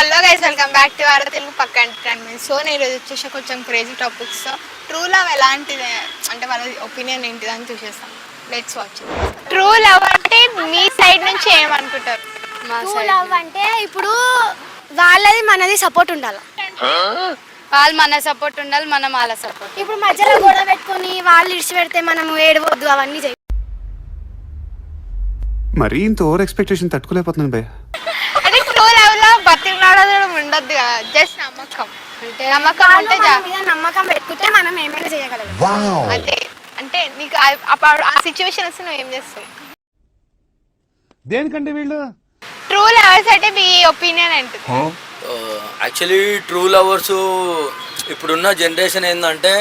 Hello guys, welcome back to our Telugu pakka entertainment. So నేను ఈరోజు వచ్చేసి కొంచెం క్రేజీ టాపిక్స్. ట్రూ లవ్ ఎలాంటిది అంటే వాళ్ళ ఒపీనియన్ ఏంటిది అని చూసేస్తాం. Let's watch. ట్రూ లవ్ అంటే మీ సైడ్ నుంచి ఏమనుకుంటారు? ట్రూ లవ్ అంటే ఇప్పుడు వాళ్ళది మనది సపోర్ట్ ఉండాలి. వాళ్ళు మన సపోర్ట్ ఉండాలి, మనం వాళ్ళ సపోర్ట్. ఇప్పుడు మధ్యలో గొడవ పెట్టుకొని వాళ్ళు ఇడిచి పెడితే మనం ఏడవద్దు, అవన్నీ చేయాలి. మరీ ఇంత ఓవర్ ఎక్స్పెక్టేషన్ తట్టుకోలేకపోతున్నాను భయ్య. అంటే ట్రూ లవ్ లో బతికినాడడం ఉండద్దు కదా, జస్ట్ నమ్మకం. అంటే నమ్మకం ఉంటే నమ్మకం పెట్టుకుంటే మనం ఏమైనా చేయగలం. అదే అంటే నీకు ఆ సిచ్యువేషన్ వస్తే నువ్వు ఏం చేస్తావు? దేనికంటే వీళ్ళు ట్రూ లవర్స్ అంటే మీ ఒపీనియన్ ఏంటి? యాక్చువల్లీ ట్రూ లవర్స్ ఇప్పుడున్న జనరేషన్ ఏంటంటే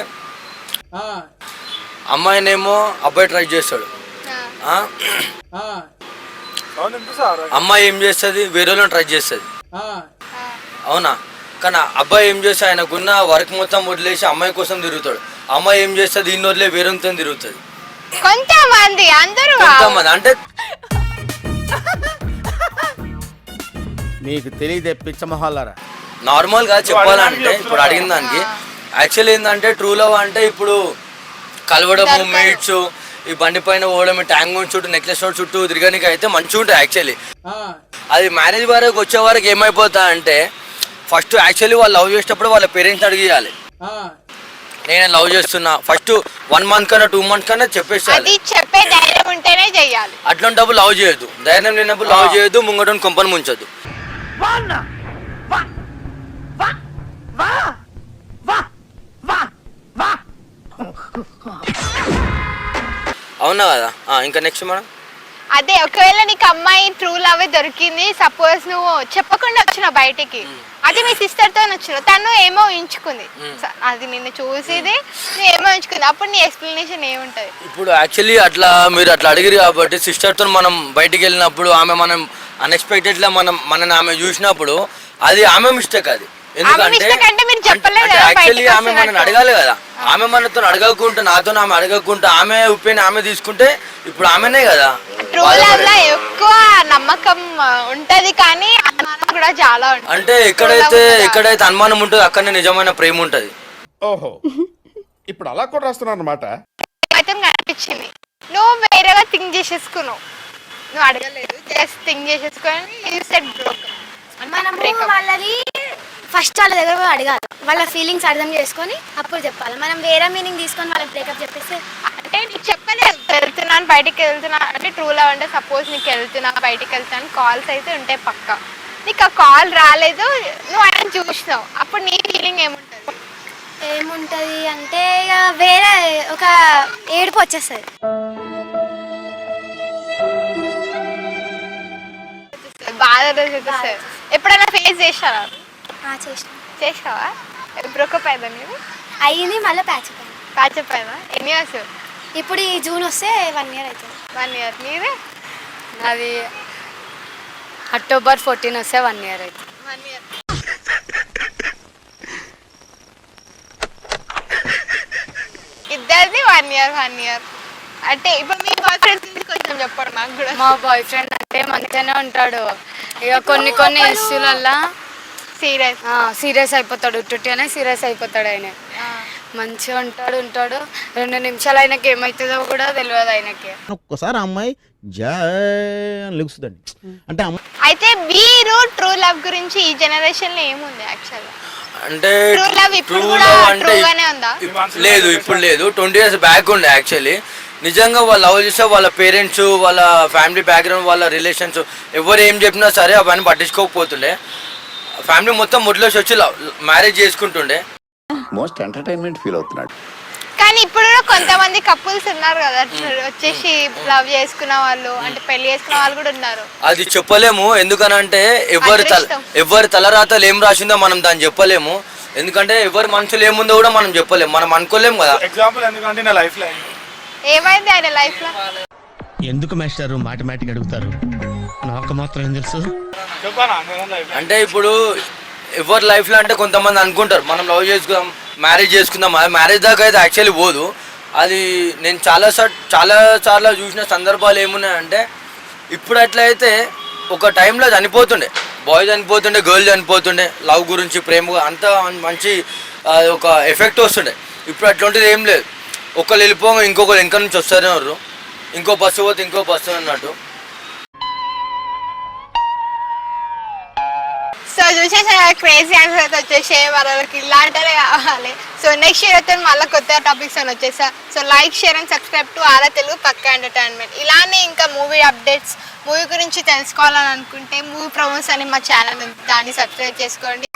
అమ్మాయినేమో అబ్బాయి ట్రై చేస్తాడు, అమ్మాయి ఏం చేస్తుంది వేరే వాళ్ళని ట్రై చేస్తుంది, అవునా? కానీ అబ్బాయి ఏం చేస్తే ఆయనకున్న వర్క్ మొత్తం వదిలేసి అమ్మాయి కోసం తిరుగుతాడు. అమ్మాయి ఏం చేస్తుంది ఇన్ని వదిలే వేరేతో తిరుగుతుంది. కొంతమంది అందరూ కొంతమంది అంటే మీకు తెలియదే పిచ్చమహాలారా. నార్మల్గా చెప్పాలంటే ఇప్పుడు అడిగిన దానికి యాక్చువల్ ఏంటంటే ట్రూ లవ్ అంటే ఇప్పుడు కలవడము, మీట్స్, ఈ బండి పైన పోవడం, ట్యాంక్ చుట్టూ, నెక్లెస్ రోడ్ చుట్టూ తిరగడానికి అయితే మంచిగా ఉంటుంది యాక్చువల్లీ. అది మ్యారేజ్ వరకు వచ్చే వరకు ఏమైపోతా అంటే ఫస్ట్ యాక్చువల్లీ వాళ్ళు లవ్ చేసేటప్పుడు వాళ్ళ పేరెంట్స్ అడిగియాలి, నేను లవ్ చేస్తున్నా. ఫస్ట్ 1 month కన్నా 2 months కన్నా చెప్పేసాలి. చెప్పే ధైర్యం ఉంటేనే చెయ్యాలి. అట్లాంటప్పుడు లవ్ చేయొద్దు, ధైర్యం లేనప్పుడు లవ్ చేయొద్దు, ముంగటని కొంపను ముంచొద్దు. అవునా కదా? ఇంకా నెక్స్ట్ మేడం, అదే ఒకవేళ నీకు అమ్మాయి ట్రూ లవ్ దొరికింది, సపోజ్ నువ్వు చెప్పకుండా వచ్చినావు బయటికి, అది మీ సిస్టర్ తో వచ్చినావు, తను ఏమో ఎంచుకుంది, అది నిన్ను చూసేది నువ్వు ఏమో ఎంచుకుంది, అప్పుడు నీ ఎక్స్ప్లెనేషన్ ఏముంటది? ఇప్పుడు యాక్చువల్లీ అట్లా మీరు అట్లా అడిగిరు కాబట్టి సిస్టర్తో మనం బయటికి వెళ్ళినప్పుడు ఆమె మనం అన్ఎక్స్పెక్టెడ్గా మనని ఆమె చూసినప్పుడు అది ఆమె మిస్టేక్. అది ఎందుకంటే యాక్చువల్లీ ఆమె మనని అడగాలి కదా, ఆమె మనతో అడగకుంటే, నాతో ఆమె అడగకుంటే, ఆమె ఉప్పిని ఆమె తీసుకుంటే ఇప్పుడు ఆమెనే కదా. ట్రూ లవ్ లో ఎక్కువ నమ్మకం ఉంటది కానీ అనుమానం కూడా చాలా ఉంటుంది. అంటే ఎక్కడైతే అనుమానం ఉంటుందో అక్కడనే నిజమైన ప్రేమ ఉంటది. ఓహో, ఇప్పుడు అలా కూడా రాస్తున్నారు అన్నమాట. అయితే కనిపించింది, నువ్వు వేరేగా థింక్ చేసేసుకున్నావు, నువ్వు అడగలేదు, జస్ట్ థింక్ చేసేసుకొని సెట్ బ్రోక్. మనము వాళ్ళది ఫస్ట్ వాళ్ళ దగ్గర పోయి అడగాలి, వాళ్ళ ఫీలింగ్స్ అర్థం చేసుకొని అప్పుడు చెప్పాలి. మనం వేరే మీనింగ్ తీసుకొని వాళ్ళకి బ్రేకప్ చెప్పేస్తే అంటే నీకు చెప్పలేదు వెళ్తున్నాను బయటికి వెళ్తున్నా అంటే ట్రూ లవ్ అంటే సపోజ్ నీకు వెళ్తున్నా బయటికి వెళ్తాను కాల్స్ అయితే ఉంటాయి పక్క, నీకు ఆ కాల్ రాలేదు, నువ్వు ఆయన చూసినావు, అప్పుడు నీ ఫీలింగ్ ఏముంటుంది అంటే ఇక వేరే ఒక ఏడుపు వచ్చేస్తుంది. బాధ చూపిస్తుంది. ఎప్పుడైనా ఫేస్ చేశారా? చేసావా? బ్రోకప్ అయిందా నీవు? అయ్యింది, మళ్ళీ ప్యాచప్ అయిందా? ఎన్ని ఇయర్స్? ఇప్పుడు ఈ జూన్ వస్తే 1 year అవుతుంది. 1 year. నీదే? అది October 14 వస్తే 1 year అవుతుంది. 1 year. ఇద్దరిది 1 year. అంటే ఇప్పుడు మీ బాయ్ ఫ్రెండ్ గురించి కొంచెం చెప్పండి నాకు కూడా. మా బాయ్ ఫ్రెండ్ అంటే మంచిగానే ఉంటాడు, ఇక కొన్ని ఇష్యూలల్లా సీరియస్ అయిపోతాడు, ఉట్టుగానే సీరియస్ అయిపోతాడు. ఆయన మంచిగా ఉంటాడు 2 నిమిషాలు ఆయనకి ఏమవుతుందో కూడా తెలియదు ఆయనకి. ఒక్కసారి అమ్మాయి లెగుస్తుందండి అంటే. అయితే మీరు ట్రూ లవ్ గురించి ఈ జనరేషన్ లో ఏముంది యాక్చువల్ అంటే ట్రూ లవ్ ఇప్పుడు కూడా ట్రూగానే ఉందా? లేదు, ఇప్పుడు లేదు. 20 years బ్యాక్ ఉండే యాక్చువల్లీ. నిజంగా వాళ్ళు లవ్ చేస్తే వాళ్ళ పేరెంట్స్, వాళ్ళ ఫ్యామిలీ బ్యాక్గ్రౌండ్, వాళ్ళ రిలేషన్స్ ఎవరు ఏం చెప్పినా సరే అవన్నీ పట్టించుకోకపోతుండే. ఫ్యామిలీ మొత్తం ముడ్లోసి వచ్చి మ్యారేజ్ చేసుకుంటుండే. మోస్ట్ ఎంటర్టైన్మెంట్ ఫీల్ అవుతున్నాడు. కానీ ఇప్పుడు కొంతమంది కపుల్స్ ఉన్నారు కదా వచ్చేసి లవ్ చేసుకున్న వాళ్ళు, అంటే పెళ్లి చేసుకున్న వాళ్ళు కూడా ఉన్నారు. అది చెప్పలేము, ఎందుకనంటే ఎవరి తలరాతలు ఏం రాసిందో మనం దాన్ని చెప్పలేము. ఎందుకంటే ఎవరి మనసులో ఏముందో కూడా మనం చెప్పలేము, మనం అనుకోలేము కదా. ఎగ్జాంపుల్ ఎందుకంటే నా లైఫ్ లో ఏమైంది ఆయన లైఫ్ లో? ఎందుకు మాస్టర్ మాటమాటిక్ అడుగుతారు, నాకు మాత్రం ఏం తెలుసు. అంటే ఇప్పుడు ఎవరి లైఫ్లో అంటే కొంతమంది అనుకుంటారు మనం లవ్ చేసుకుందాం, మ్యారేజ్ చేసుకుందాం. మ్యారేజ్ దాకా అయితే యాక్చువల్లీ పోదు. అది నేను చాలా సార్లు చూసిన సందర్భాలు ఏమున్నాయంటే ఇప్పుడు అట్లయితే ఒక టైంలో చనిపోతుండే బాయ్ చనిపోతుండే, గర్ల్ చనిపోతుండే, లవ్ గురించి, ప్రేమ అంతా మంచి ఒక ఎఫెక్ట్ వస్తుండే. ఇప్పుడు అట్లాంటిది ఏం లేదు. ఒకళ్ళు వెళ్ళిపోగా ఇంకొకరు వెనక నుంచి వస్తూనే ఉన్నారు, ఇంకో బస్సు పోతే ఇంకో బస్సు అన్నట్టు. సో చూసేసా క్రేజీ ఆన్సర్ అయితే వచ్చేసే వాళ్ళకి ఇలాంటిదే కావాలి. సో నెక్స్ట్ ఇయర్ అయితే మళ్ళీ కొత్త టాపిక్స్ అని వచ్చేసా. So like, share and subscribe to our Telugu pakka entertainment. ఇలానే ఇంకా మూవీ అప్డేట్స్, మూవీ గురించి తెలుసుకోవాలని అనుకుంటే మూవీ ప్రమోస్ అని మా ఛానల్ ఉంది, దాన్ని సబ్స్క్రైబ్ చేసుకోండి.